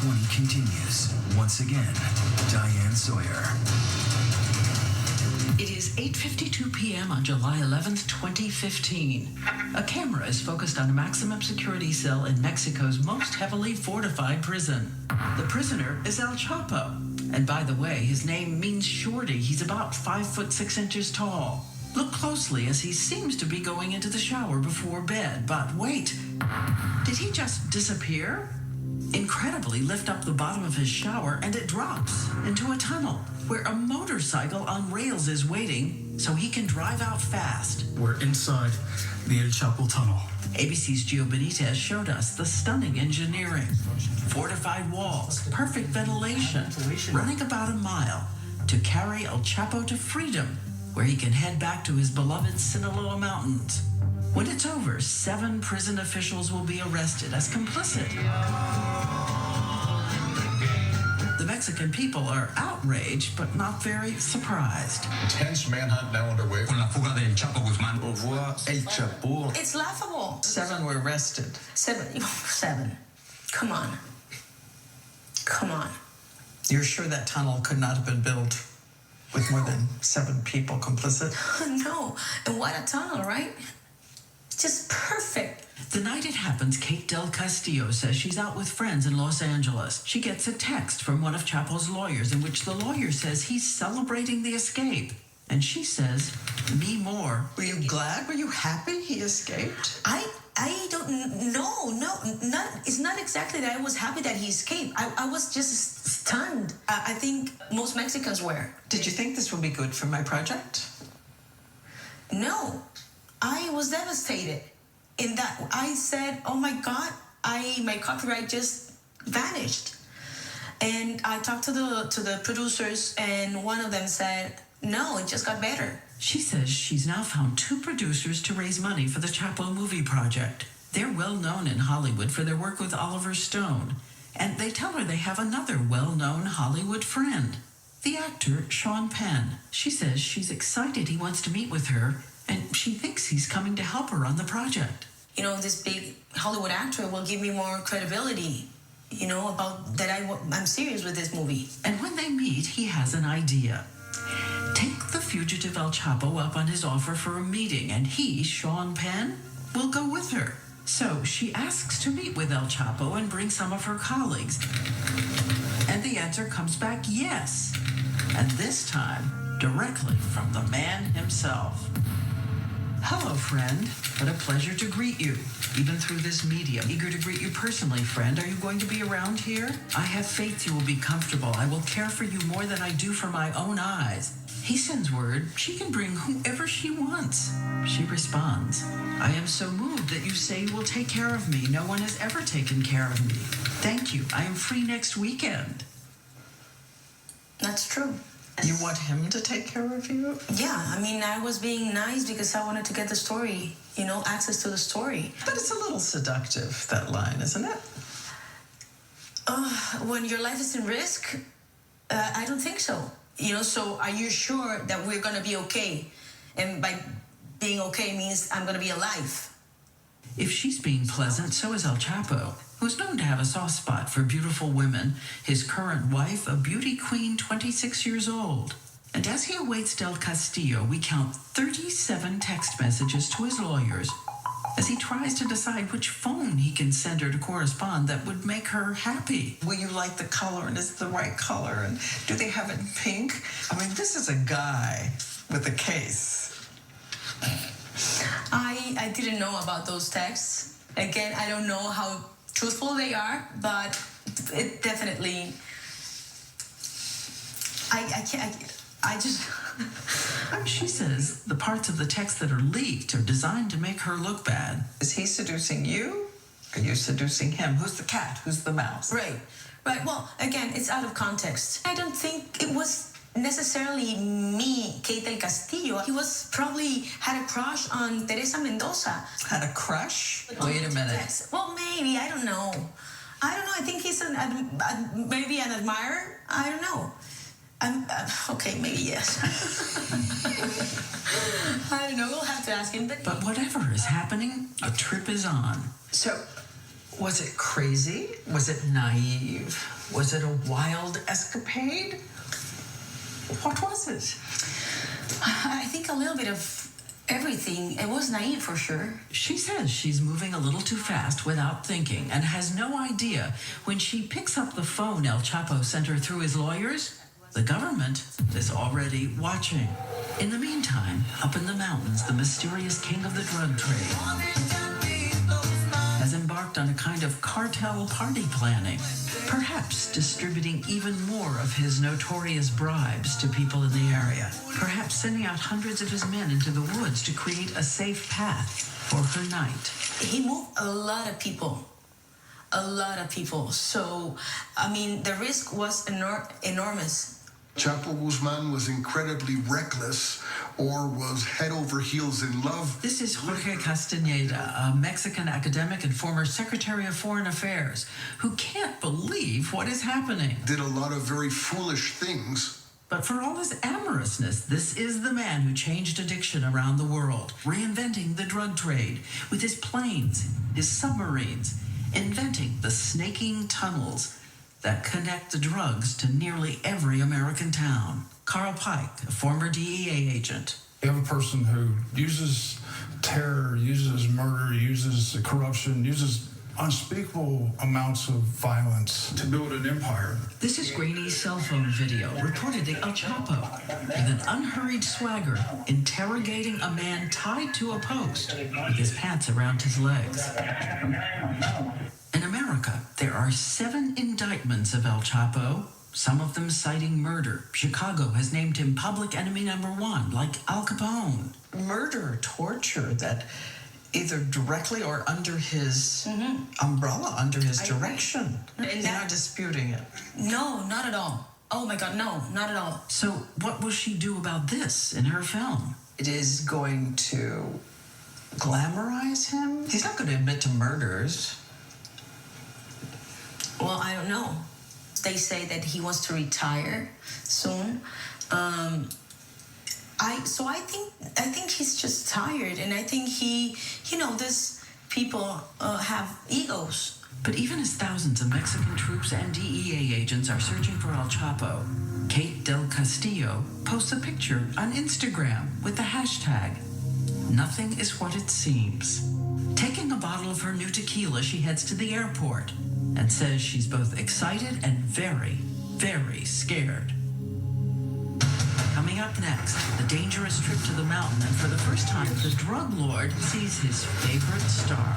20 continues. Once again, Diane Sawyer. It is 8:52 p.m. on July 11th, 2015. A camera is focused on a maximum security cell in Mexico's most heavily fortified prison. The prisoner is El Chapo. And by the way, his name means shorty. He's about 5'6" tall. Look closely as he seems to be going into the shower before bed. But wait, did he just disappear? Incredibly, lift up the bottom of his shower and it drops into a tunnel where a motorcycle on rails is waiting so he can drive out fast. We're inside the El Chapo tunnel. ABC's Gio Benitez showed us the stunning engineering. Fortified walls, perfect ventilation, running about a mile to carry El Chapo to freedom, where he can head back to his beloved Sinaloa mountains. When it's over, 7 prison officials will be arrested as complicit. The Mexican people are outraged, but not very surprised. Intense manhunt now underway. Con la fuga de El Chapo Guzmán. Au revoir, El Chapo. It's laughable. 7 were arrested. 7. Come on. You're sure that tunnel could not have been built with more than 7 people complicit? No. And what a tunnel, right? It's just perfect. The night it happens, Kate Del Castillo says she's out with friends in Los Angeles. She gets a text from one of Chapo's lawyers in which the lawyer says he's celebrating the escape. And she says, me more. Were you glad? Were you happy he escaped? I don't know. No, it's not exactly that I was happy that he escaped. I was just stunned. I think most Mexicans were. Did you think this would be good for my project? No, I was devastated. In that I said, oh my God, my copyright just vanished. And I talked to the producers, and one of them said, no, it just got better. She says she's now found 2 producers to raise money for the Chapo movie project. They're well known in Hollywood for their work with Oliver Stone. And they tell her they have another well-known Hollywood friend, the actor Sean Penn. She says she's excited he wants to meet with her, and she thinks he's coming to help her on the project. You know, this big Hollywood actor will give me more credibility, you know, about that I'm serious with this movie. And when they meet, he has an idea. Take the fugitive El Chapo up on his offer for a meeting, and he, Sean Penn, will go with her. So she asks to meet with El Chapo and bring some of her colleagues. And the answer comes back yes. And this time, directly from the man himself. Hello, friend. What a pleasure to greet you, even through this medium. Eager to greet you personally, friend. Are you going to be around here? I have faith you will be comfortable. I will care for you more than I do for my own eyes. He sends word she can bring whoever she wants. She responds, I am so moved that you say you will take care of me. No one has ever taken care of me. Thank you. I am free next weekend. That's true. You want him to take care of you? Yeah, I mean, I was being nice because I wanted to get the story, you know, access to the story. But it's a little seductive, that line, isn't it? When your life is in risk, I don't think so. You know, so are you sure that we're going to be okay? And by being okay means I'm going to be alive. If she's being pleasant, so is El Chapo, who's known to have a soft spot for beautiful women. His current wife, a beauty queen, 26 years old. And as he awaits Del Castillo, we count 37 text messages to his lawyers as he tries to decide which phone he can send her to correspond that would make her happy. Will you like the color, and is it the right color, and do they have it in pink? I mean, this is a guy with a case. I didn't know about those texts. Again, I don't know how truthful they are, but it definitely, She says the parts of the text that are leaked are designed to make her look bad. Is he seducing you? Are you seducing him? Who's the cat? Who's the mouse? Right. Well, again, it's out of context. I don't think it was necessarily me, Kate Del Castillo. He was probably had a crush on Teresa Mendoza. Had a crush? Wait a minute. Yes. Well, maybe. I don't know. I think he's maybe an admirer. I don't know. Okay, maybe yes. I don't know. We'll have to ask him. But whatever is happening, a trip is on. So, Was it crazy? Was it naive? Was it a wild escapade? What was it? I think a little bit of everything. It was naive for sure. She says she's moving a little too fast without thinking and has no idea when she picks up the phone El Chapo sent her through his lawyers, the government is already watching. In the meantime, up in the mountains, the mysterious king of the drug trade has embarked on a kind of cartel party planning, perhaps distributing even more of his notorious bribes to people in the area, perhaps sending out hundreds of his men into the woods to create a safe path for her night. He moved a lot of people. A lot of people. So, I mean, the risk was enormous. Chapo Guzman was incredibly reckless or was head over heels in love. This is Jorge Castaneda, a Mexican academic and former Secretary of Foreign Affairs, who can't believe what is happening. Did a lot of very foolish things. But for all his amorousness, this is the man who changed addiction around the world, reinventing the drug trade with his planes, his submarines, inventing the snaking tunnels that connect the drugs to nearly every American town. Carl Pike, a former DEA agent. You have a person who uses terror, uses murder, uses corruption, uses unspeakable amounts of violence to build an empire. This is Grainy's cell phone video, reportedly El Chapo, with an unhurried swagger, interrogating a man tied to a post with his pants around his legs. In America, there are 7 indictments of El Chapo, some of them citing murder. Chicago has named him public enemy number 1, like Al Capone. Murder, torture that either directly or under his umbrella, under his direction. You're not disputing it. No, not at all. Oh my God, no, not at all. So what will she do about this in her film? It is going to glamorize him? He's not going to admit to murders. Well, I don't know. They say that he wants to retire soon. I think he's just tired, and I think these people have egos. But even as thousands of Mexican troops and DEA agents are searching for El Chapo, Kate Del Castillo posts a picture on Instagram with the hashtag, "Nothing is what it seems." Taking a bottle of her new tequila, she heads to the airport and says she's both excited and very, very scared. Coming up next, the dangerous trip to the mountain, and for the first time, the drug lord sees his favorite star.